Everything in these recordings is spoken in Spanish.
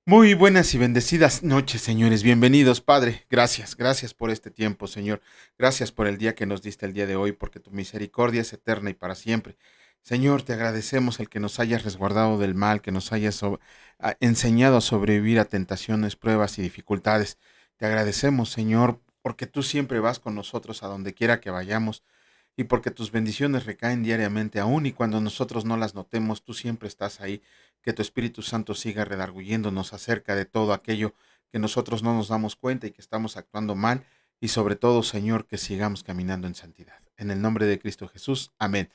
Muy buenas y bendecidas noches, señores. Bienvenidos, Padre. Gracias por este tiempo, Señor. Gracias por el día que nos diste el día de hoy, porque tu misericordia es eterna y para siempre. Señor, te agradecemos el que nos hayas resguardado del mal, que nos hayas enseñado a sobrevivir a tentaciones, pruebas y dificultades. Te agradecemos, Señor, porque tú siempre vas con nosotros a donde quiera que vayamos y porque tus bendiciones recaen diariamente, aún y cuando nosotros no las notemos, tú siempre estás ahí. Que tu Espíritu Santo siga redarguyéndonos acerca de todo aquello que nosotros no nos damos cuenta y que estamos actuando mal, y sobre todo, Señor, que sigamos caminando en santidad. En el nombre de Cristo Jesús, amén.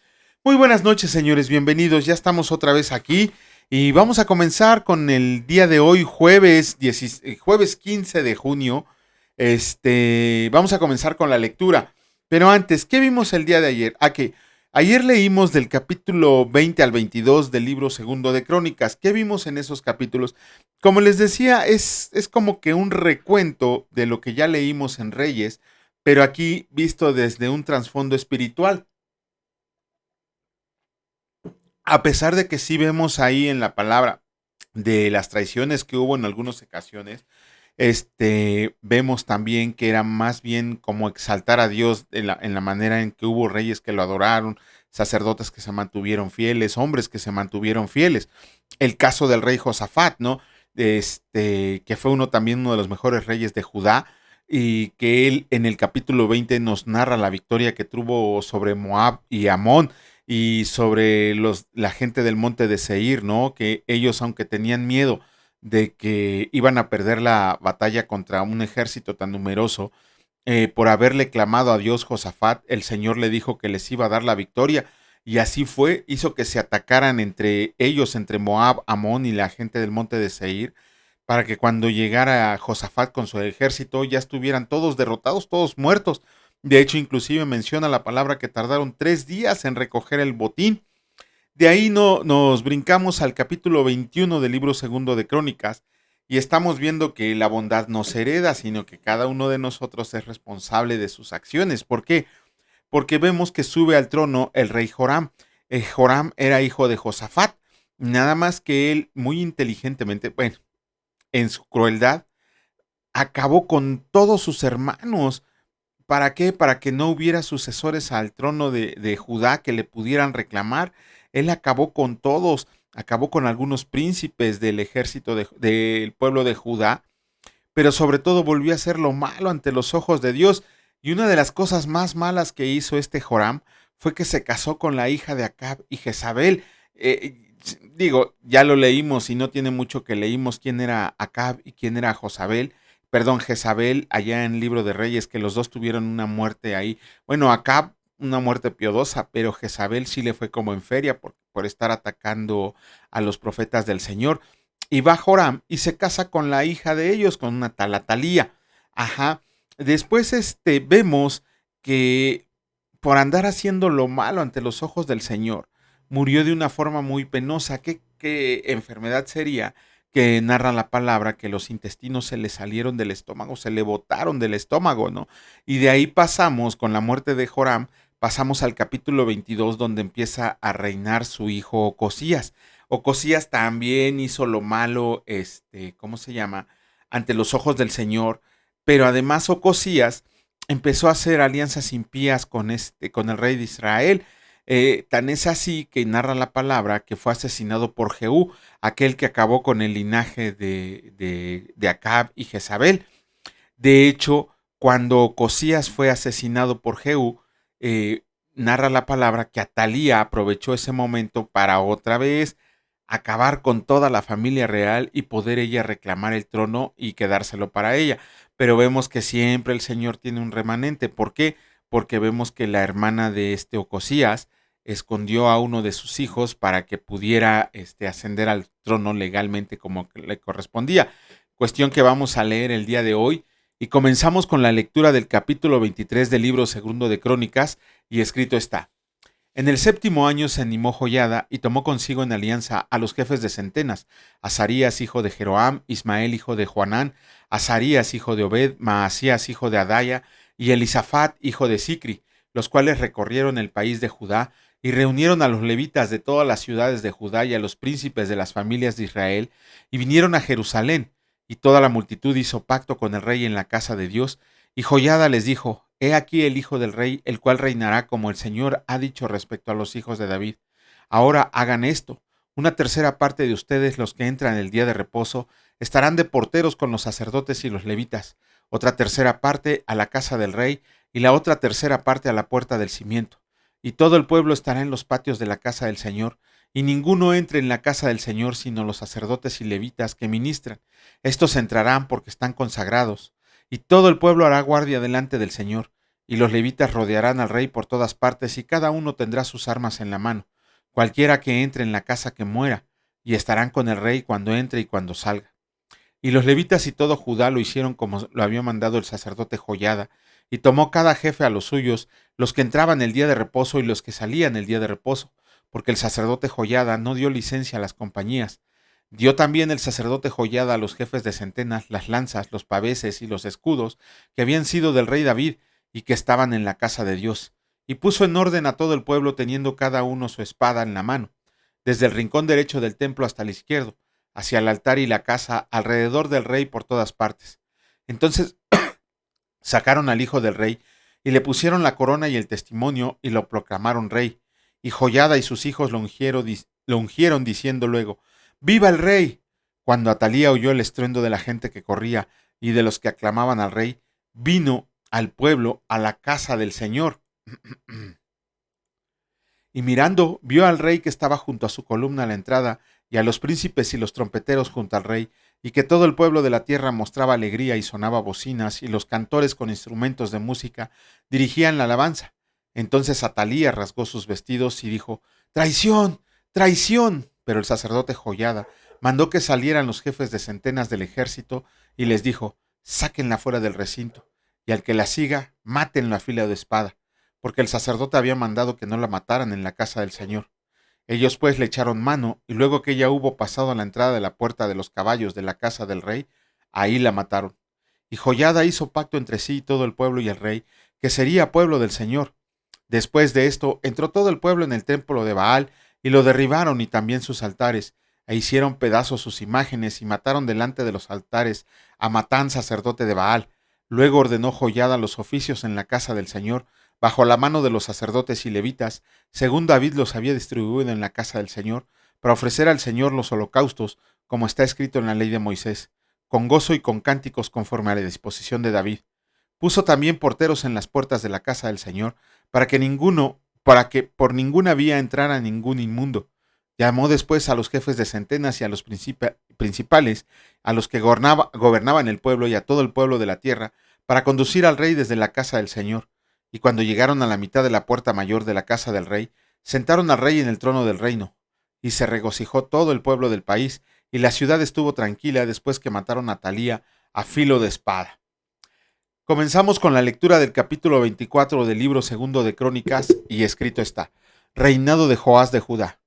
Muy buenas noches, señores, bienvenidos. Ya estamos otra vez aquí y vamos a comenzar con el día de hoy, jueves 15 de junio. Vamos a comenzar con la lectura. Pero antes, ¿qué vimos el día de ayer? Ayer leímos del capítulo 20 al 22 del libro segundo de Crónicas. ¿Qué vimos en esos capítulos? Como les decía, es como que un recuento de lo que ya leímos en Reyes, pero aquí visto desde un trasfondo espiritual. A pesar de que sí vemos ahí en la palabra de las traiciones que hubo en algunas ocasiones, vemos también que era más bien como exaltar a Dios en la manera en que hubo reyes que lo adoraron, sacerdotes que se mantuvieron fieles, hombres que se mantuvieron fieles. El caso del rey Josafat, ¿no? Que fue uno de los mejores reyes de Judá, y que él en el capítulo 20 nos narra la victoria que tuvo sobre Moab y Amón y sobre la gente del monte de Seir, ¿no? Que ellos, aunque tenían miedo de que iban a perder la batalla contra un ejército tan numeroso, por haberle clamado a Dios Josafat, el Señor le dijo que les iba a dar la victoria, y así fue. Hizo que se atacaran entre ellos, entre Moab, Amón y la gente del monte de Seir, para que cuando llegara Josafat con su ejército ya estuvieran todos derrotados, todos muertos. De hecho, inclusive menciona la palabra que tardaron 3 días en recoger el botín. De ahí nos brincamos al capítulo 21 del libro segundo de Crónicas, y estamos viendo que la bondad no se hereda, sino que cada uno de nosotros es responsable de sus acciones. ¿Por qué? Porque vemos que sube al trono el rey Joram. Joram era hijo de Josafat, nada más que él muy inteligentemente, bueno, en su crueldad, acabó con todos sus hermanos. ¿Para qué? Para que no hubiera sucesores al trono de Judá que le pudieran reclamar. Él acabó con todos, acabó con algunos príncipes del ejército del pueblo de Judá, pero sobre todo volvió a hacer lo malo ante los ojos de Dios. Y una de las cosas más malas que hizo este Joram fue que se casó con la hija de Acab y Jezabel. Ya lo leímos y no tiene mucho que leímos quién era Acab y quién era Jezabel, allá en el Libro de Reyes, que los dos tuvieron una muerte ahí. Bueno, Acab, una muerte piadosa, pero Jezabel sí le fue como en feria por estar atacando a los profetas del Señor. Y va Joram y se casa con la hija de ellos, con una tal Atalía. Ajá. Después vemos que por andar haciendo lo malo ante los ojos del Señor, murió de una forma muy penosa. ¿Qué enfermedad sería? Que narra la palabra que los intestinos se le salieron del estómago, se le botaron del estómago, ¿no? Y de ahí pasamos, con la muerte de Joram, pasamos al capítulo 22, donde empieza a reinar su hijo Ocosías. Ocosías también hizo lo malo, ¿cómo se llama? Ante los ojos del Señor, pero además Ocosías empezó a hacer alianzas impías con el rey de Israel. Tan es así que narra la palabra que fue asesinado por Jehú, aquel que acabó con el linaje de Acab y Jezabel. De hecho, cuando Ocosías fue asesinado por Jehú, eh, narra la palabra que Atalía aprovechó ese momento para otra vez acabar con toda la familia real y poder ella reclamar el trono y quedárselo para ella. Pero vemos que siempre el Señor tiene un remanente. ¿Por qué? Porque vemos que la hermana de este Ocosías escondió a uno de sus hijos para que pudiera ascender al trono legalmente como le correspondía. Cuestión que vamos a leer el día de hoy, y comenzamos con la lectura del capítulo 23 del libro segundo de Crónicas, y escrito está: en el séptimo año se animó Joiada y tomó consigo en alianza a los jefes de centenas: Azarías hijo de Jeroam, Ismael hijo de Joanán, Azarías hijo de Obed, Maasías hijo de Adaya y Elisafat hijo de Sicri, los cuales recorrieron el país de Judá Y reunieron a los levitas de todas las ciudades de Judá y a los príncipes de las familias de Israel, y vinieron a Jerusalén, y toda la multitud hizo pacto con el rey en la casa de Dios, y Joiada les dijo: He aquí el hijo del rey, el cual reinará como el Señor ha dicho respecto a los hijos de David. Ahora hagan esto: una tercera parte de ustedes, los que entran el día de reposo, estarán de porteros con los sacerdotes y los levitas, otra tercera parte a la casa del rey, y la otra tercera parte a la puerta del cimiento. Y todo el pueblo estará en los patios de la casa del Señor, y ninguno entre en la casa del Señor sino los sacerdotes y levitas que ministran. Estos entrarán porque están consagrados. Y todo el pueblo hará guardia delante del Señor, y los levitas rodearán al rey por todas partes, y cada uno tendrá sus armas en la mano, cualquiera que entre en la casa que muera, y estarán con el rey cuando entre y cuando salga. Y los levitas y todo Judá lo hicieron como lo había mandado el sacerdote Joiada, y tomó cada jefe a los suyos, los que entraban el día de reposo y los que salían el día de reposo, porque el sacerdote Joiada no dio licencia a las compañías. Dio también el sacerdote Joiada a los jefes de centenas las lanzas, los paveses y los escudos que habían sido del rey David y que estaban en la casa de Dios, y puso en orden a todo el pueblo teniendo cada uno su espada en la mano, desde el rincón derecho del templo hasta el izquierdo, hacia el altar y la casa, alrededor del rey por todas partes. Entonces sacaron al hijo del rey y le pusieron la corona y el testimonio y lo proclamaron rey. Y Joiada y sus hijos lo ungieron diciendo luego: ¡Viva el rey! Cuando Atalía oyó el estruendo de la gente que corría y de los que aclamaban al rey, vino al pueblo a la casa del Señor. Y mirando, vio al rey que estaba junto a su columna a la entrada, y a los príncipes y los trompeteros junto al rey, y que todo el pueblo de la tierra mostraba alegría y sonaba bocinas, y los cantores con instrumentos de música dirigían la alabanza. Entonces Atalía rasgó sus vestidos y dijo: ¡Traición! ¡Traición! Pero el sacerdote Joiada mandó que salieran los jefes de centenas del ejército y les dijo: sáquenla fuera del recinto, y al que la siga, mátenlo a filo de espada, porque el sacerdote había mandado que no la mataran en la casa del Señor. Ellos pues le echaron mano, y luego que ella hubo pasado a la entrada de la puerta de los caballos de la casa del rey, ahí la mataron. Y Joiada hizo pacto entre sí y todo el pueblo y el rey, que sería pueblo del Señor. Después de esto, entró todo el pueblo en el templo de Baal, y lo derribaron y también sus altares, e hicieron pedazos sus imágenes, y mataron delante de los altares a Matán, sacerdote de Baal. Luego ordenó Joiada los oficios en la casa del Señor, bajo la mano de los sacerdotes y levitas, según David los había distribuido en la casa del Señor, para ofrecer al Señor los holocaustos, como está escrito en la ley de Moisés, con gozo y con cánticos conforme a la disposición de David. Puso también porteros en las puertas de la casa del Señor, para que por ninguna vía entrara ningún inmundo. Llamó después a los jefes de centenas y a los principales, a los que gobernaban el pueblo y a todo el pueblo de la tierra, para conducir al rey desde la casa del Señor. Y cuando llegaron a la mitad de la puerta mayor de la casa del rey, sentaron al rey en el trono del reino. Y se regocijó todo el pueblo del país, y la ciudad estuvo tranquila después que mataron a Atalía a filo de espada. Comenzamos con la lectura del capítulo 24 del libro segundo de Crónicas, y escrito está: Reinado de Joás de Judá.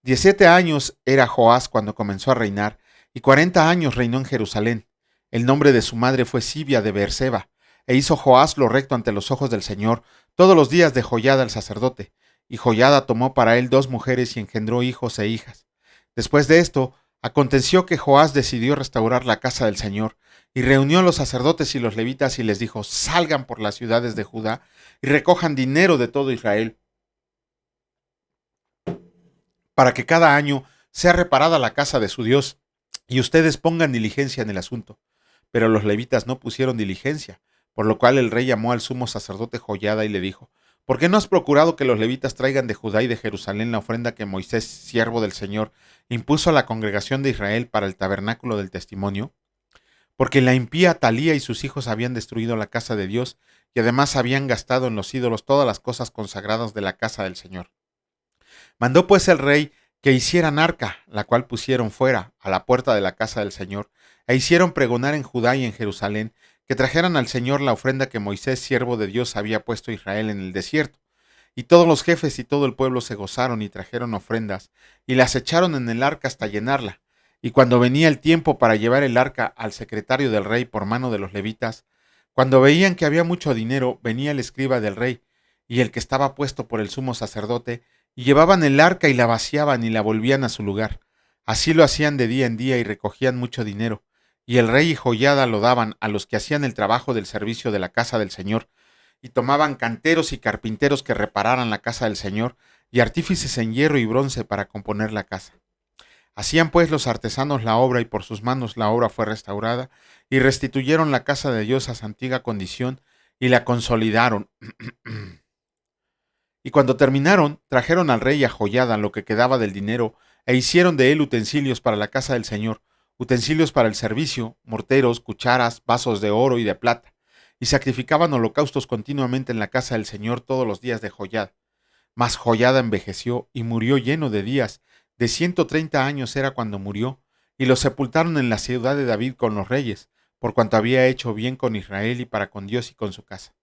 17 años era Joás cuando comenzó a reinar, y 40 años reinó en Jerusalén. El nombre de su madre fue Sibia de Beerseba, e hizo Joás lo recto ante los ojos del Señor todos los días de Joiada el sacerdote. Y Joiada tomó para él 2 mujeres y engendró hijos e hijas. Después de esto, aconteció que Joás decidió restaurar la casa del Señor, y reunió a los sacerdotes y los levitas y les dijo: salgan por las ciudades de Judá y recojan dinero de todo Israel, para que cada año sea reparada la casa de su Dios, y ustedes pongan diligencia en el asunto. Pero los levitas no pusieron diligencia, por lo cual el rey llamó al sumo sacerdote Joiada y le dijo: ¿por qué no has procurado que los levitas traigan de Judá y de Jerusalén la ofrenda que Moisés, siervo del Señor, impuso a la congregación de Israel para el tabernáculo del testimonio? Porque la impía Atalía y sus hijos habían destruido la casa de Dios, y además habían gastado en los ídolos todas las cosas consagradas de la casa del Señor. Mandó pues el rey que hicieran arca, la cual pusieron fuera, a la puerta de la casa del Señor, e hicieron pregonar en Judá y en Jerusalén que trajeran al Señor la ofrenda que Moisés, siervo de Dios, había puesto a Israel en el desierto. Y todos los jefes y todo el pueblo se gozaron y trajeron ofrendas, y las echaron en el arca hasta llenarla. Y cuando venía el tiempo para llevar el arca al secretario del rey por mano de los levitas, cuando veían que había mucho dinero, venía el escriba del rey, y el que estaba puesto por el sumo sacerdote, y llevaban el arca y la vaciaban y la volvían a su lugar. Así lo hacían de día en día y recogían mucho dinero. Y el rey y Joiada lo daban a los que hacían el trabajo del servicio de la casa del Señor, y tomaban canteros y carpinteros que repararan la casa del Señor, y artífices en hierro y bronce para componer la casa. Hacían pues los artesanos la obra, y por sus manos la obra fue restaurada, y restituyeron la casa de Dios a su antigua condición, y la consolidaron. Y cuando terminaron, trajeron al rey y a Joiada lo que quedaba del dinero, e hicieron de él utensilios para la casa del Señor, utensilios para el servicio, morteros, cucharas, vasos de oro y de plata, y sacrificaban holocaustos continuamente en la casa del Señor todos los días de Joiada. Mas Joiada envejeció y murió lleno de días, de 130 años era cuando murió, y lo sepultaron en la ciudad de David con los reyes, por cuanto había hecho bien con Israel y para con Dios y con su casa.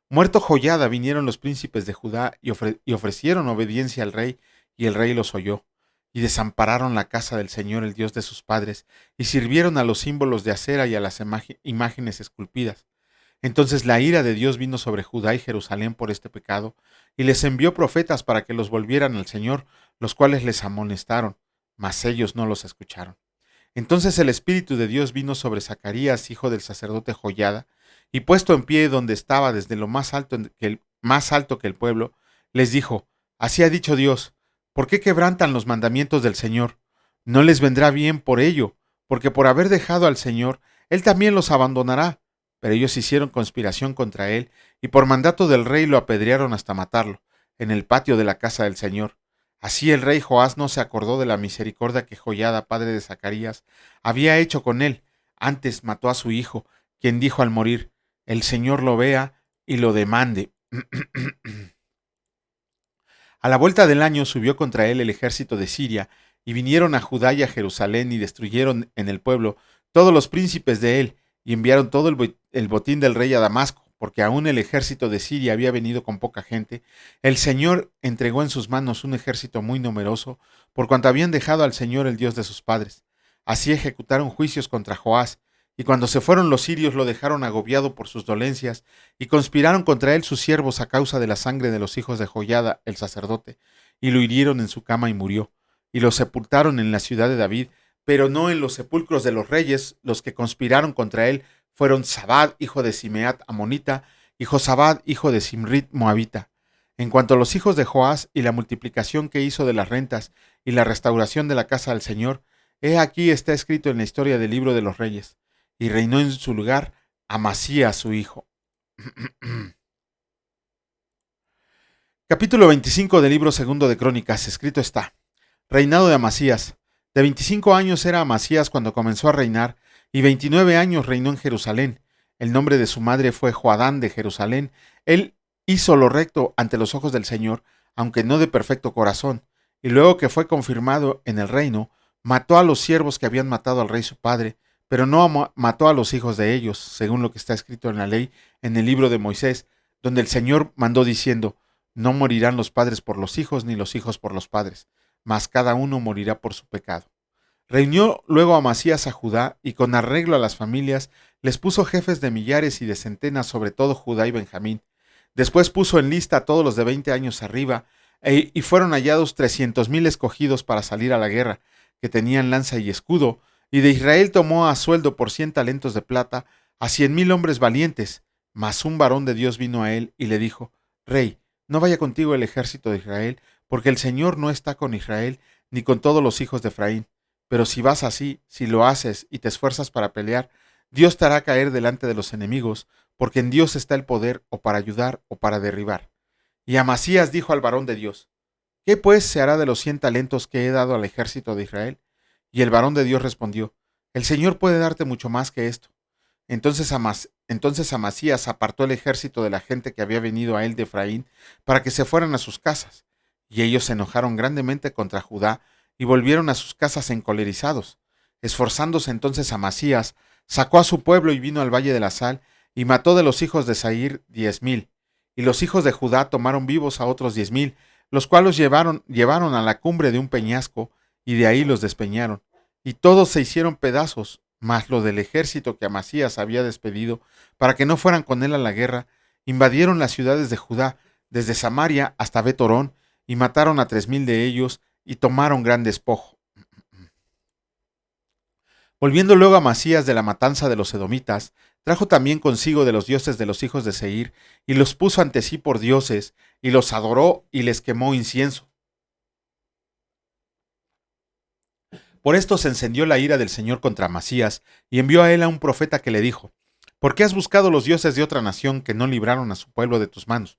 Muerto Joiada, vinieron los príncipes de Judá y ofrecieron obediencia al rey, y el rey los oyó. Y desampararon la casa del Señor, el Dios de sus padres, y sirvieron a los símbolos de acera y a las imágenes esculpidas. Entonces la ira de Dios vino sobre Judá y Jerusalén por este pecado, y les envió profetas para que los volvieran al Señor, los cuales les amonestaron, mas ellos no los escucharon. Entonces el Espíritu de Dios vino sobre Zacarías, hijo del sacerdote Joiada, y puesto en pie donde estaba desde lo más alto que el pueblo, les dijo: Así ha dicho Dios, ¿por qué quebrantan los mandamientos del Señor? No les vendrá bien por ello, porque por haber dejado al Señor, Él también los abandonará. Pero ellos hicieron conspiración contra él, y por mandato del rey lo apedrearon hasta matarlo, en el patio de la casa del Señor. Así el rey Joás no se acordó de la misericordia que Joiada, padre de Zacarías, había hecho con él. Antes mató a su hijo, quien dijo al morir: El Señor lo vea y lo demande. A la vuelta del año subió contra él el ejército de Siria, y vinieron a Judá y a Jerusalén, y destruyeron en el pueblo todos los príncipes de él, y enviaron todo el botín del rey a Damasco, porque aún el ejército de Siria había venido con poca gente. El Señor entregó en sus manos un ejército muy numeroso, por cuanto habían dejado al Señor, el Dios de sus padres. Así ejecutaron juicios contra Joás, y cuando se fueron los sirios lo dejaron agobiado por sus dolencias, y conspiraron contra él sus siervos a causa de la sangre de los hijos de Joiada, el sacerdote, y lo hirieron en su cama y murió. Y lo sepultaron en la ciudad de David, pero no en los sepulcros de los reyes. Los que conspiraron contra él fueron Zabad, hijo de Simeat, amonita, y Josabad, hijo de Simrit, moabita. En cuanto a los hijos de Joás y la multiplicación que hizo de las rentas y la restauración de la casa del Señor, he aquí está escrito en la historia del libro de los reyes. Y reinó en su lugar Amasías su hijo. Capítulo 25 del libro segundo de Crónicas. Escrito está: Reinado de Amasías. De 25 años era Amasías cuando comenzó a reinar, y 29 años reinó en Jerusalén. El nombre de su madre fue Joadán de Jerusalén. Él hizo lo recto ante los ojos del Señor, aunque no de perfecto corazón. Y luego que fue confirmado en el reino, mató a los siervos que habían matado al rey su padre, pero no mató a los hijos de ellos, según lo que está escrito en la ley, en el libro de Moisés, donde el Señor mandó diciendo: No morirán los padres por los hijos, ni los hijos por los padres, mas cada uno morirá por su pecado. Reunió luego Amasías a Judá, y con arreglo a las familias les puso jefes de millares y de centenas sobre todo Judá y Benjamín. Después puso en lista a todos los de 20 años arriba, y fueron hallados 300,000 escogidos para salir a la guerra, que tenían lanza y escudo, y de Israel tomó a sueldo por 100 talentos de plata a 100,000 hombres valientes. Mas un varón de Dios vino a él y le dijo: Rey, no vaya contigo el ejército de Israel, porque el Señor no está con Israel, ni con todos los hijos de Efraín. Pero si vas así, si lo haces y te esfuerzas para pelear, Dios te hará caer delante de los enemigos, porque en Dios está el poder, o para ayudar o para derribar. Y Amasías dijo al varón de Dios: ¿Qué pues se hará de los 100 talentos que he dado al ejército de Israel? Y el varón de Dios respondió: El Señor puede darte mucho más que esto. Entonces Amasías apartó el ejército de la gente que había venido a él de Efraín, para que se fueran a sus casas. Y ellos se enojaron grandemente contra Judá, y volvieron a sus casas encolerizados. Esforzándose entonces Amasías, sacó a su pueblo y vino al valle de la sal, y mató de los hijos de Sair 10,000. Y los hijos de Judá tomaron vivos a otros 10,000, los cuales llevaron a la cumbre de un peñasco, y de ahí los despeñaron. Y todos se hicieron pedazos, mas lo del ejército que Amasías había despedido, para que no fueran con él a la guerra, invadieron las ciudades de Judá, desde Samaria hasta Betorón, y mataron a 3000 de ellos y tomaron gran despojo. Volviendo luego a Amasías de la matanza de los edomitas, trajo también consigo de los dioses de los hijos de Seir, y los puso ante sí por dioses, y los adoró y les quemó incienso. Por esto se encendió la ira del Señor contra Amasías, y envió a él a un profeta que le dijo: ¿Por qué has buscado los dioses de otra nación que no libraron a su pueblo de tus manos?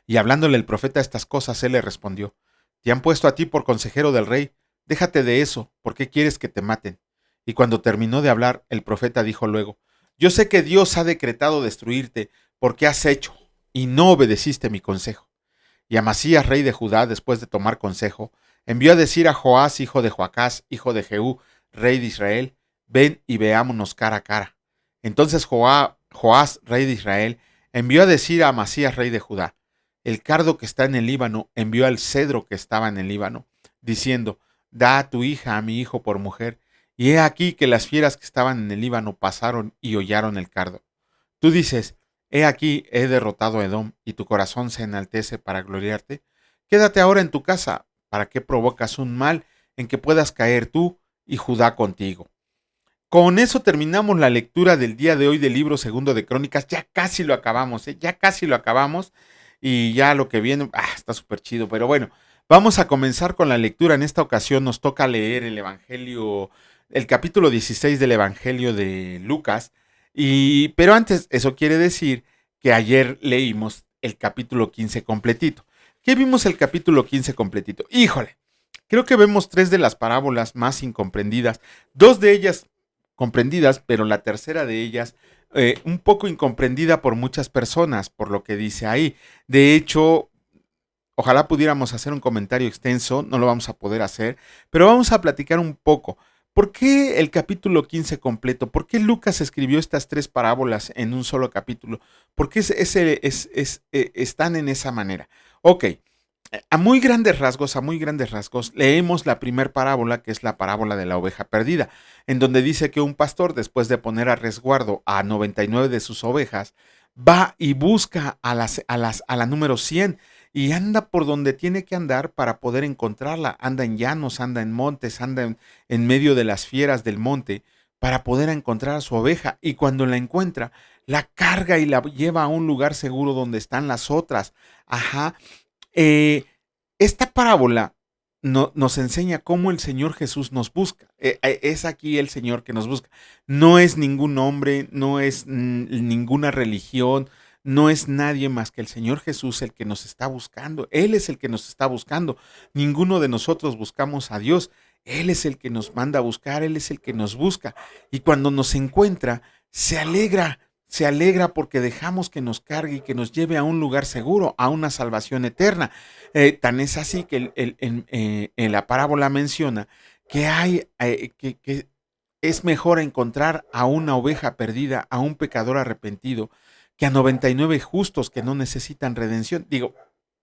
Y hablándole el profeta estas cosas, él le respondió: Te han puesto a ti por consejero del rey, déjate de eso, ¿por qué quieres que te maten? Y cuando terminó de hablar, el profeta dijo luego: Yo sé que Dios ha decretado destruirte, porque has hecho, y no obedeciste mi consejo. Y Amasías, rey de Judá, después de tomar consejo, envió a decir a Joás, hijo de Joacás, hijo de Jehú, rey de Israel: Ven y veámonos cara a cara. Entonces Joás, rey de Israel, envió a decir a Amasías, rey de Judá: El cardo que está en el Líbano envió al cedro que estaba en el Líbano, diciendo: Da a tu hija a mi hijo por mujer. Y he aquí que las fieras que estaban en el Líbano pasaron y hollaron el cardo. Tú dices: He aquí, he derrotado a Edom, y tu corazón se enaltece para gloriarte. Quédate ahora en tu casa, ¿para qué provocas un mal en que puedas caer tú y Judá contigo? Con eso terminamos la lectura del día de hoy del libro segundo de Crónicas. Ya casi lo acabamos, ¿eh? Ya casi lo acabamos. Y ya lo que viene, está súper chido. Pero bueno, vamos a comenzar con la lectura. En esta ocasión nos toca leer el Evangelio, el capítulo 16 del Evangelio de Lucas. Pero antes, eso quiere decir que ayer leímos el capítulo 15 completito. ¿Qué vimos el capítulo 15 completito? Híjole, creo que vemos tres de las parábolas más incomprendidas. Dos de ellas comprendidas, pero la tercera de ellas un poco incomprendida por muchas personas, por lo que dice ahí. De hecho, ojalá pudiéramos hacer un comentario extenso, no lo vamos a poder hacer, pero vamos a platicar un poco. ¿Por qué el capítulo 15 completo? ¿Por qué Lucas escribió estas tres parábolas en un solo capítulo? ¿Por qué están en esa manera? Ok, a muy grandes rasgos, leemos la primer parábola, que es la parábola de la oveja perdida, en donde dice que un pastor, después de poner a resguardo a 99 de sus ovejas, va y busca a la número 100 y anda por donde tiene que andar para poder encontrarla. Anda en llanos, anda en montes, anda en medio de las fieras del monte para poder encontrar a su oveja. Y cuando la encuentra, la carga y la lleva a un lugar seguro donde están las otras. Ajá. Eh, esta parábola nos enseña cómo el Señor Jesús nos busca. Es aquí el Señor que nos busca. No es ningún hombre, no es ninguna religión, no es nadie más que el Señor Jesús el que nos está buscando. Él es el que nos está buscando. Ninguno de nosotros buscamos a Dios. Él es el que nos manda a buscar, Él es el que nos busca. Y cuando nos encuentra, se alegra porque dejamos que nos cargue y que nos lleve a un lugar seguro, a una salvación eterna. Tan es así que en la parábola menciona que que es mejor encontrar a una oveja perdida, a un pecador arrepentido, que a 99 justos que no necesitan redención. Digo,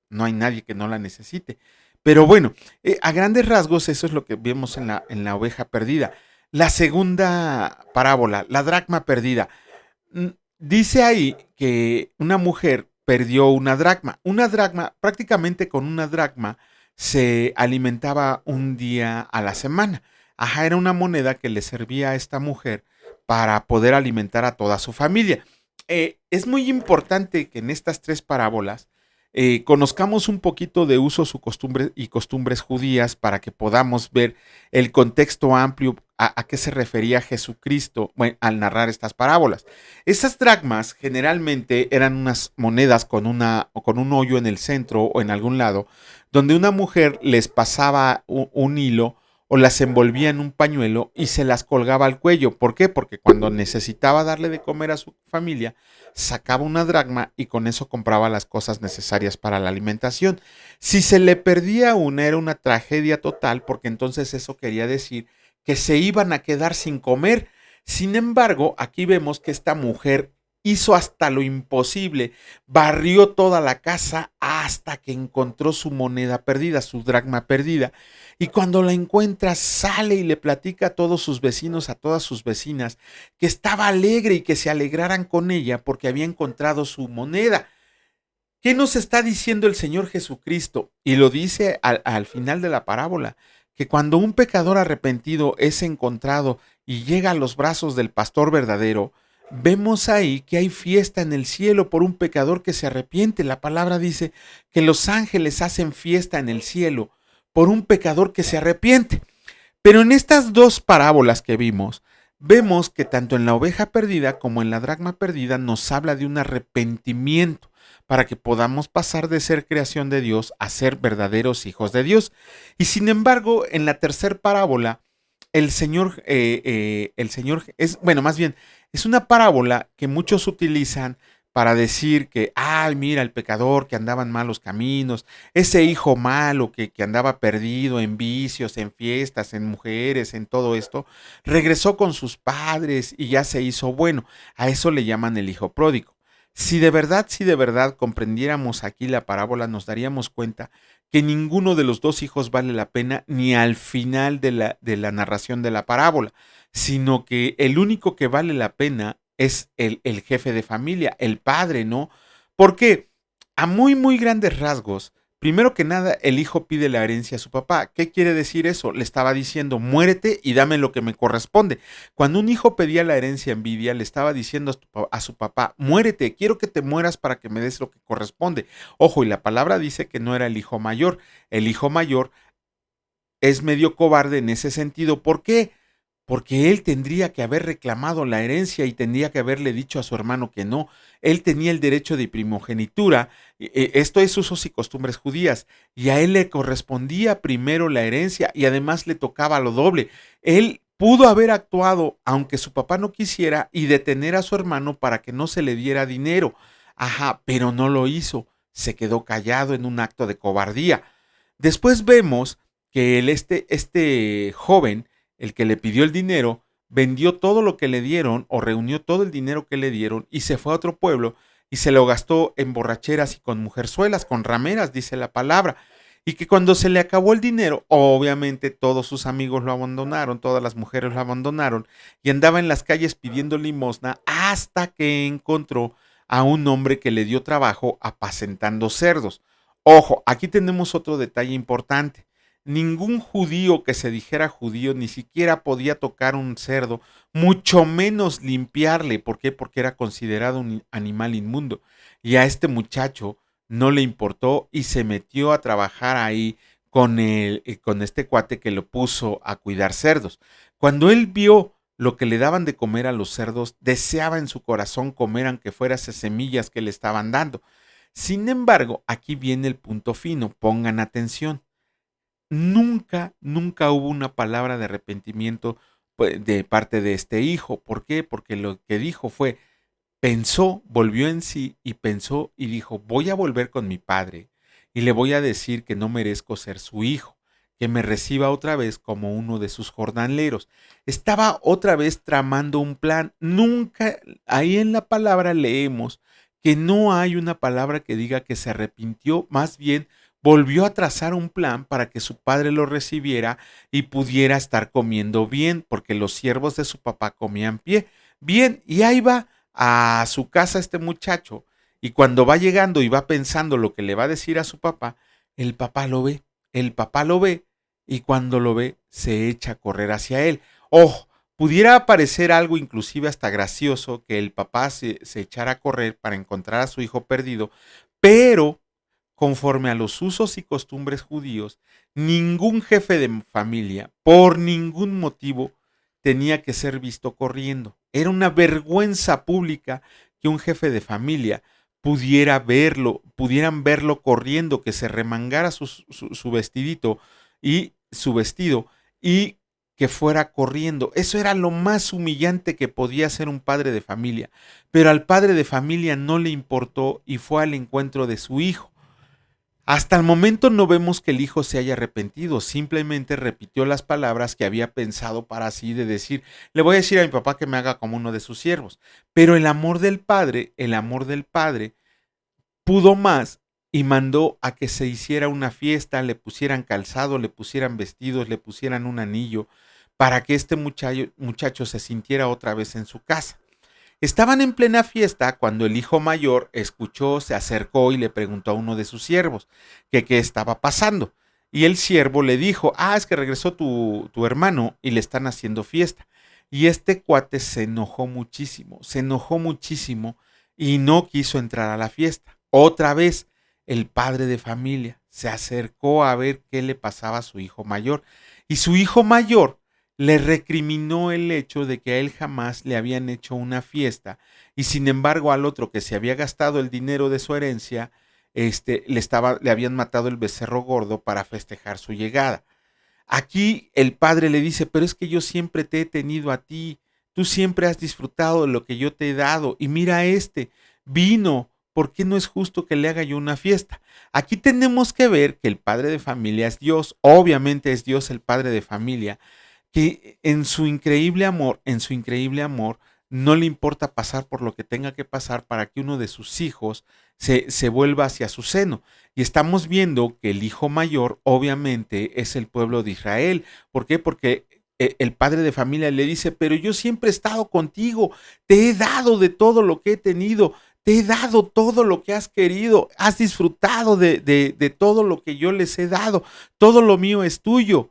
no hay nadie que no la necesite. Pero bueno, a grandes rasgos eso es lo que vemos en la oveja perdida. La segunda parábola, la dracma perdida. Dice ahí que una mujer perdió una dracma. Una dracma, prácticamente con una dracma se alimentaba un día a la semana. Ajá, era una moneda que le servía a esta mujer para poder alimentar a toda su familia. Es muy importante que en estas tres parábolas conozcamos un poquito de usos y costumbres judías para que podamos ver el contexto amplio a qué se refería Jesucristo, bueno, al narrar estas parábolas. Estas dracmas generalmente eran unas monedas con un hoyo en el centro o en algún lado, donde una mujer les pasaba un hilo o las envolvía en un pañuelo y se las colgaba al cuello. ¿Por qué? Porque cuando necesitaba darle de comer a su familia, sacaba una dracma y con eso compraba las cosas necesarias para la alimentación. Si se le perdía una, era una tragedia total, porque entonces eso quería decir que se iban a quedar sin comer. Sin embargo, aquí vemos que esta mujer hizo hasta lo imposible, barrió toda la casa hasta que encontró su moneda perdida, su dracma perdida. Y cuando la encuentra, sale y le platica a todos sus vecinos, a todas sus vecinas, que estaba alegre y que se alegraran con ella porque había encontrado su moneda. ¿Qué nos está diciendo el Señor Jesucristo? Y lo dice al final de la parábola, que cuando un pecador arrepentido es encontrado y llega a los brazos del pastor verdadero, vemos ahí que hay fiesta en el cielo por un pecador que se arrepiente. La palabra dice que los ángeles hacen fiesta en el cielo por un pecador que se arrepiente. Pero en estas dos parábolas que vimos, vemos que tanto en la oveja perdida como en la dracma perdida nos habla de un arrepentimiento para que podamos pasar de ser creación de Dios a ser verdaderos hijos de Dios. Y sin embargo, en la tercera parábola, el Señor es, bueno, más bien, es una parábola que muchos utilizan para decir que, ay, mira, el pecador que andaba en malos caminos, ese hijo malo que andaba perdido en vicios, en fiestas, en mujeres, en todo esto, regresó con sus padres y ya se hizo bueno. A eso le llaman el hijo pródigo. Si de verdad comprendiéramos aquí la parábola, nos daríamos cuenta que ninguno de los dos hijos vale la pena ni al final de la narración de la parábola, sino que el único que vale la pena es el jefe de familia, el padre, ¿no? Porque a muy, muy grandes rasgos, primero que nada, el hijo pide la herencia a su papá. ¿Qué quiere decir eso? Le estaba diciendo, muérete y dame lo que me corresponde. Cuando un hijo pedía la herencia en vida, le estaba diciendo a su papá, muérete, quiero que te mueras para que me des lo que corresponde. Ojo, y la palabra dice que no era el hijo mayor. El hijo mayor es medio cobarde en ese sentido. ¿Por qué? Porque él tendría que haber reclamado la herencia y tendría que haberle dicho a su hermano que no. Él tenía el derecho de primogenitura. Esto es usos y costumbres judías. Y a él le correspondía primero la herencia y además le tocaba lo doble. Él pudo haber actuado, aunque su papá no quisiera, y detener a su hermano para que no se le diera dinero. Ajá, pero no lo hizo. Se quedó callado en un acto de cobardía. Después vemos que este joven, el que le pidió el dinero, vendió todo lo que le dieron o reunió todo el dinero que le dieron y se fue a otro pueblo y se lo gastó en borracheras y con mujerzuelas, con rameras, dice la palabra. Y que cuando se le acabó el dinero, obviamente todos sus amigos lo abandonaron, todas las mujeres lo abandonaron y andaba en las calles pidiendo limosna hasta que encontró a un hombre que le dio trabajo apacentando cerdos. Ojo, aquí tenemos otro detalle importante. Ningún judío que se dijera judío ni siquiera podía tocar un cerdo, mucho menos limpiarle. ¿Por qué? Porque era considerado un animal inmundo. Y a este muchacho no le importó y se metió a trabajar ahí con este cuate que lo puso a cuidar cerdos. Cuando él vio lo que le daban de comer a los cerdos, deseaba en su corazón comer aunque fuera esas semillas que le estaban dando. Sin embargo, aquí viene el punto fino, pongan atención. Nunca, nunca hubo una palabra de arrepentimiento pues, de parte de este hijo. ¿Por qué? Porque lo que dijo fue, pensó, volvió en sí y pensó y dijo, voy a volver con mi padre y le voy a decir que no merezco ser su hijo, que me reciba otra vez como uno de sus jornaleros. Estaba otra vez tramando un plan. Nunca, ahí en la palabra leemos que no hay una palabra que diga que se arrepintió, más bien volvió a trazar un plan para que su padre lo recibiera y pudiera estar comiendo bien, porque los siervos de su papá comían bien, y ahí va a su casa este muchacho, y cuando va llegando y va pensando lo que le va a decir a su papá, el papá lo ve, y cuando lo ve, se echa a correr hacia él. Oh, pudiera parecer algo inclusive hasta gracioso que el papá se echara a correr para encontrar a su hijo perdido, pero conforme a los usos y costumbres judíos, ningún jefe de familia, por ningún motivo, tenía que ser visto corriendo. Era una vergüenza pública que un jefe de familia pudieran verlo corriendo, que se remangara su vestidito y su vestido y que fuera corriendo. Eso era lo más humillante que podía hacer un padre de familia. Pero al padre de familia no le importó y fue al encuentro de su hijo. Hasta el momento no vemos que el hijo se haya arrepentido, simplemente repitió las palabras que había pensado para sí de decir, le voy a decir a mi papá que me haga como uno de sus siervos. Pero el amor del padre pudo más y mandó a que se hiciera una fiesta, le pusieran calzado, le pusieran vestidos, le pusieran un anillo, para que este muchacho se sintiera otra vez en su casa. Estaban en plena fiesta cuando el hijo mayor escuchó, se acercó y le preguntó a uno de sus siervos que qué estaba pasando. Y el siervo le dijo, es que regresó tu hermano y le están haciendo fiesta. Y este cuate se enojó muchísimo y no quiso entrar a la fiesta. Otra vez, el padre de familia se acercó a ver qué le pasaba a su hijo mayor. Y su hijo mayor le recriminó el hecho de que a él jamás le habían hecho una fiesta y sin embargo al otro que se había gastado el dinero de su herencia, le habían matado el becerro gordo para festejar su llegada. Aquí el padre le dice, pero es que yo siempre te he tenido a ti, tú siempre has disfrutado de lo que yo te he dado y mira vino, ¿por qué no es justo que le haga yo una fiesta? Aquí tenemos que ver que el padre de familia es Dios, obviamente es Dios el padre de familia, que en su increíble amor, no le importa pasar por lo que tenga que pasar para que uno de sus hijos se vuelva hacia su seno. Y estamos viendo que el hijo mayor obviamente es el pueblo de Israel. ¿Por qué? Porque el padre de familia le dice, pero yo siempre he estado contigo, te he dado de todo lo que he tenido, te he dado todo lo que has querido, has disfrutado de todo lo que yo les he dado, todo lo mío es tuyo.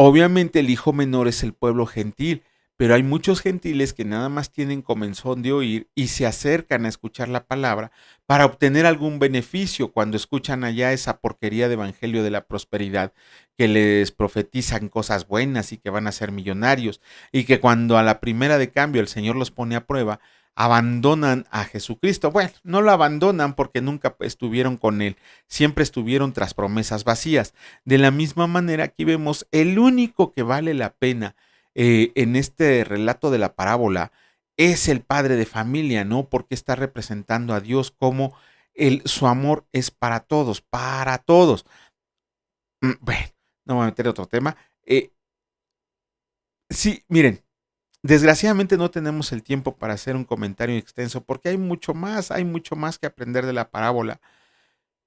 Obviamente el hijo menor es el pueblo gentil, pero hay muchos gentiles que nada más tienen comenzón de oír y se acercan a escuchar la palabra para obtener algún beneficio cuando escuchan allá esa porquería de evangelio de la prosperidad que les profetizan cosas buenas y que van a ser millonarios y que cuando a la primera de cambio el Señor los pone a prueba, abandonan a Jesucristo. Bueno, no lo abandonan porque nunca estuvieron con Él, siempre estuvieron tras promesas vacías. De la misma manera, aquí vemos el único que vale la pena en este relato de la parábola es el padre de familia, ¿no? Porque está representando a Dios como su amor es para todos, para todos. Bueno, no me voy a meter en otro tema. Sí, miren, desgraciadamente no tenemos el tiempo para hacer un comentario extenso porque hay mucho más que aprender de la parábola.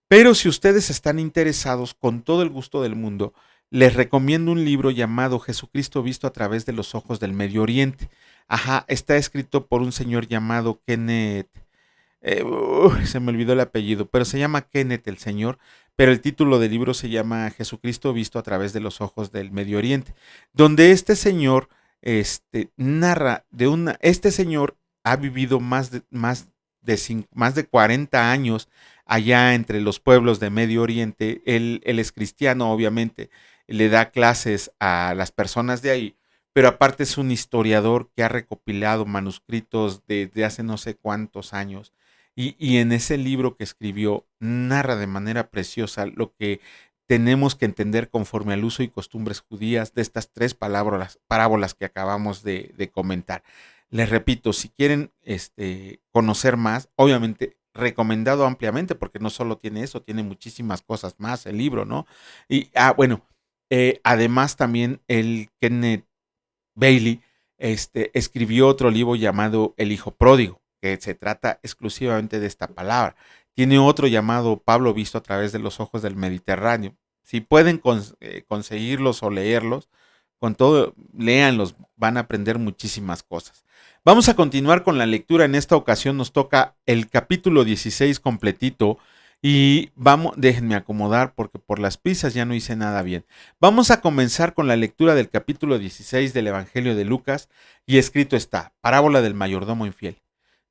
Pero si ustedes están interesados, con todo el gusto del mundo, les recomiendo un libro llamado Jesucristo visto a través de los ojos del Medio Oriente. Está escrito por un señor llamado Kenneth, se me olvidó el apellido, pero se llama Kenneth el señor, pero el título del libro se llama Jesucristo visto a través de los ojos del Medio Oriente, donde este señor narra este señor ha vivido más de 40 años allá entre los pueblos de Medio Oriente. Él es cristiano, obviamente, le da clases a las personas de ahí, pero aparte es un historiador que ha recopilado manuscritos de hace no sé cuántos años. Y en ese libro que escribió narra de manera preciosa lo que tenemos que entender conforme al uso y costumbres judías de estas tres parábolas que acabamos de comentar. Les repito, si quieren conocer más, obviamente recomendado ampliamente, porque no solo tiene eso, tiene muchísimas cosas más el libro, ¿no? Y, bueno, además también el Kenneth Bailey escribió otro libro llamado El Hijo Pródigo, que se trata exclusivamente de esta palabra. Tiene otro llamado Pablo visto a través de los ojos del Mediterráneo. Si pueden conseguirlos o leerlos, con todo, léanlos, van a aprender muchísimas cosas. Vamos a continuar con la lectura. En esta ocasión nos toca el capítulo 16 completito y déjenme acomodar porque por las prisas ya no hice nada bien. Vamos a comenzar con la lectura del capítulo 16 del Evangelio de Lucas y escrito está, parábola del mayordomo infiel.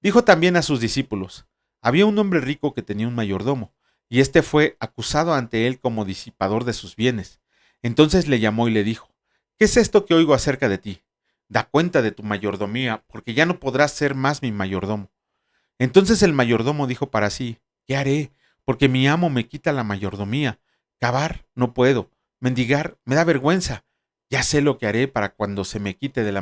Dijo también a sus discípulos, había un hombre rico que tenía un mayordomo y éste fue acusado ante él como disipador de sus bienes. Entonces le llamó y le dijo, ¿qué es esto que oigo acerca de ti? Da cuenta de tu mayordomía, porque ya no podrás ser más mi mayordomo. Entonces el mayordomo dijo para sí, ¿qué haré? Porque mi amo me quita la mayordomía. Cavar no puedo. Mendigar me da vergüenza. Ya sé lo que haré para cuando se me quite de la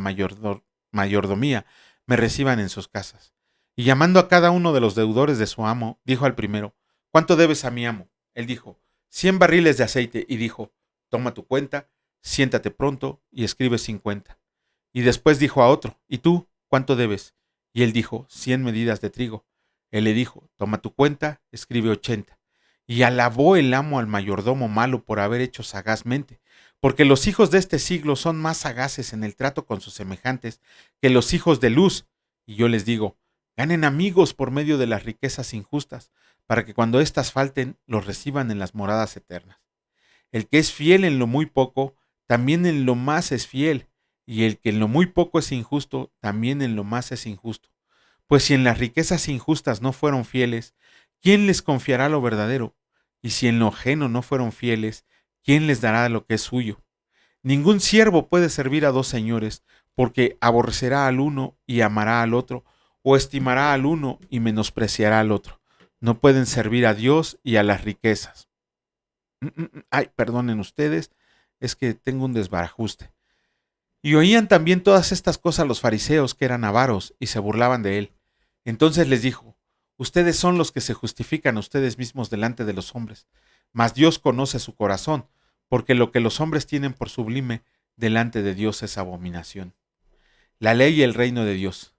mayordomía, me reciban en sus casas. Y llamando a cada uno de los deudores de su amo, dijo al primero, ¿cuánto debes a mi amo? Él dijo, 100 barriles de aceite. Y dijo, toma tu cuenta, siéntate pronto y escribe 50. Y después dijo a otro, ¿y tú cuánto debes? Y él dijo, 100 medidas de trigo. Él le dijo, toma tu cuenta, escribe 80. Y alabó el amo al mayordomo malo por haber hecho sagazmente, porque los hijos de este siglo son más sagaces en el trato con sus semejantes que los hijos de luz. Y yo les digo, ganen amigos por medio de las riquezas injustas, para que cuando éstas falten, los reciban en las moradas eternas. El que es fiel en lo muy poco, también en lo más es fiel, y el que en lo muy poco es injusto, también en lo más es injusto. Pues si en las riquezas injustas no fueron fieles, ¿quién les confiará lo verdadero? Y si en lo ajeno no fueron fieles, ¿quién les dará lo que es suyo? Ningún siervo puede servir a dos señores, porque aborrecerá al uno y amará al otro, o estimará al uno y menospreciará al otro. No pueden servir a Dios y a las riquezas. Ay, perdonen ustedes, es que tengo un desbarajuste. Y oían también todas estas cosas los fariseos, que eran avaros, y se burlaban de él. Entonces les dijo, ustedes son los que se justifican a ustedes mismos delante de los hombres, mas Dios conoce su corazón, porque lo que los hombres tienen por sublime, delante de Dios es abominación. La ley y el reino de Dios.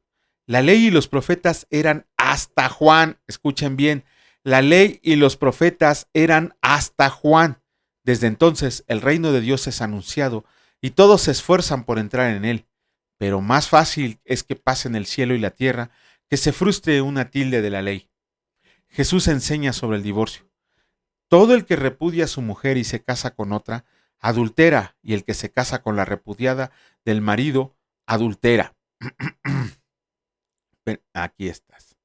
La ley y los profetas eran hasta Juan, escuchen bien, la ley y los profetas eran hasta Juan. Desde entonces el reino de Dios es anunciado, y todos se esfuerzan por entrar en él. Pero más fácil es que pasen el cielo y la tierra, que se frustre una tilde de la ley. Jesús enseña sobre el divorcio. Todo el que repudia a su mujer y se casa con otra, adultera, y el que se casa con la repudiada del marido, adultera. Aquí estás.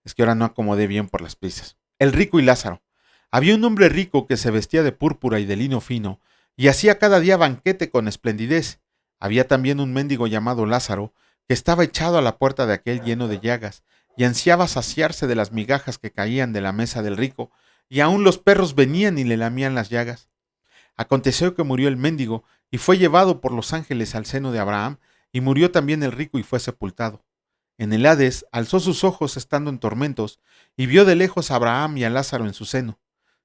Es que ahora no acomodé bien por las prisas. El rico y Lázaro. Había un hombre rico que se vestía de púrpura y de lino fino, y hacía cada día banquete con esplendidez. Había también un mendigo llamado Lázaro, que estaba echado a la puerta de aquel lleno de llagas, y ansiaba saciarse de las migajas que caían de la mesa del rico, y aun los perros venían y le lamían las llagas. Aconteció que murió el mendigo, y fue llevado por los ángeles al seno de Abraham, y murió también el rico y fue sepultado. En el Hades alzó sus ojos estando en tormentos, y vio de lejos a Abraham y a Lázaro en su seno.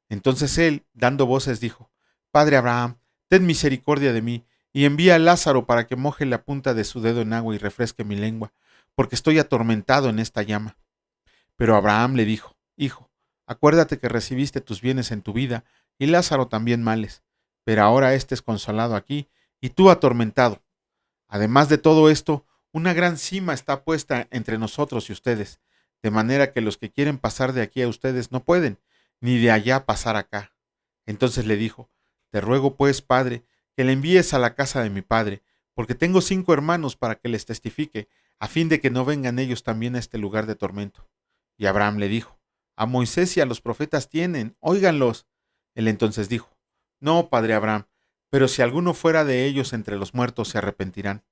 Entonces él, dando voces, dijo, Padre Abraham, ten misericordia de mí, y envía a Lázaro para que moje la punta de su dedo en agua y refresque mi lengua, porque estoy atormentado en esta llama. Pero Abraham le dijo, Hijo, acuérdate que recibiste tus bienes en tu vida, y Lázaro también males, pero ahora éste es consolado aquí, y tú atormentado. Además de todo esto, una gran cima está puesta entre nosotros y ustedes, de manera que los que quieren pasar de aquí a ustedes no pueden, ni de allá pasar acá. Entonces le dijo, Te ruego pues, Padre, que le envíes a la casa de mi padre, porque tengo 5 hermanos para que les testifique, a fin de que no vengan ellos también a este lugar de tormento. Y Abraham le dijo, A Moisés y a los profetas tienen, óiganlos. Él entonces dijo, No, padre Abraham, pero si alguno fuera de ellos entre los muertos se arrepentirán.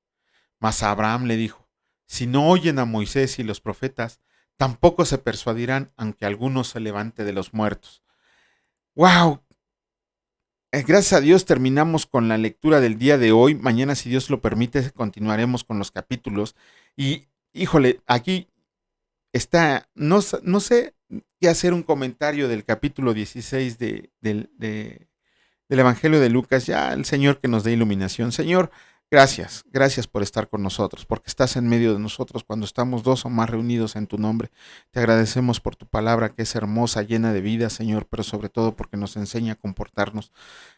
Mas Abraham le dijo, Si no oyen a Moisés y los profetas, tampoco se persuadirán, aunque alguno se levante de los muertos. ¡Wow! Gracias a Dios terminamos con la lectura del día de hoy. Mañana, si Dios lo permite, continuaremos con los capítulos. Y, híjole, aquí está, no sé qué hacer un comentario del capítulo 16 del Evangelio de Lucas. Ya el Señor que nos dé iluminación. Señor, gracias por estar con nosotros, porque estás en medio de nosotros cuando estamos 2 o más reunidos en tu nombre. Te agradecemos por tu palabra que es hermosa, llena de vida, Señor, pero sobre todo porque nos enseña a comportarnos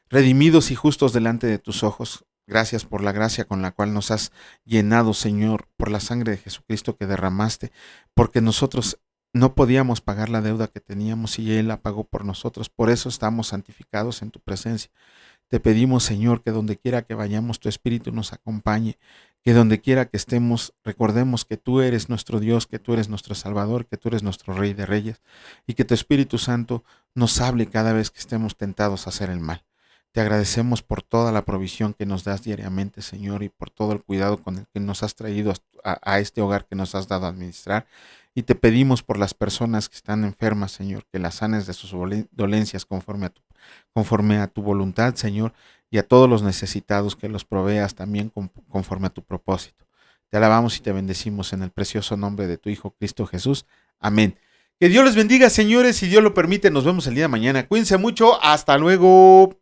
redimidos y justos delante de tus ojos. Gracias por la gracia con la cual nos has llenado, Señor, por la sangre de Jesucristo que derramaste, porque nosotros no podíamos pagar la deuda que teníamos y Él la pagó por nosotros. Por eso estamos santificados en tu presencia. Te pedimos, Señor, que donde quiera que vayamos, tu Espíritu nos acompañe, que donde quiera que estemos, recordemos que tú eres nuestro Dios, que tú eres nuestro Salvador, que tú eres nuestro Rey de Reyes, y que tu Espíritu Santo nos hable cada vez que estemos tentados a hacer el mal. Te agradecemos por toda la provisión que nos das diariamente, Señor, y por todo el cuidado con el que nos has traído a este hogar que nos has dado a administrar. Y te pedimos por las personas que están enfermas, Señor, que las sanes de sus dolencias conforme a tu voluntad, Señor, y a todos los necesitados que los proveas también conforme a tu propósito. Te alabamos y te bendecimos en el precioso nombre de tu Hijo Cristo Jesús. Amén. Que Dios les bendiga, señores. Si Dios lo permite, nos vemos el día de mañana. Cuídense mucho. Hasta luego.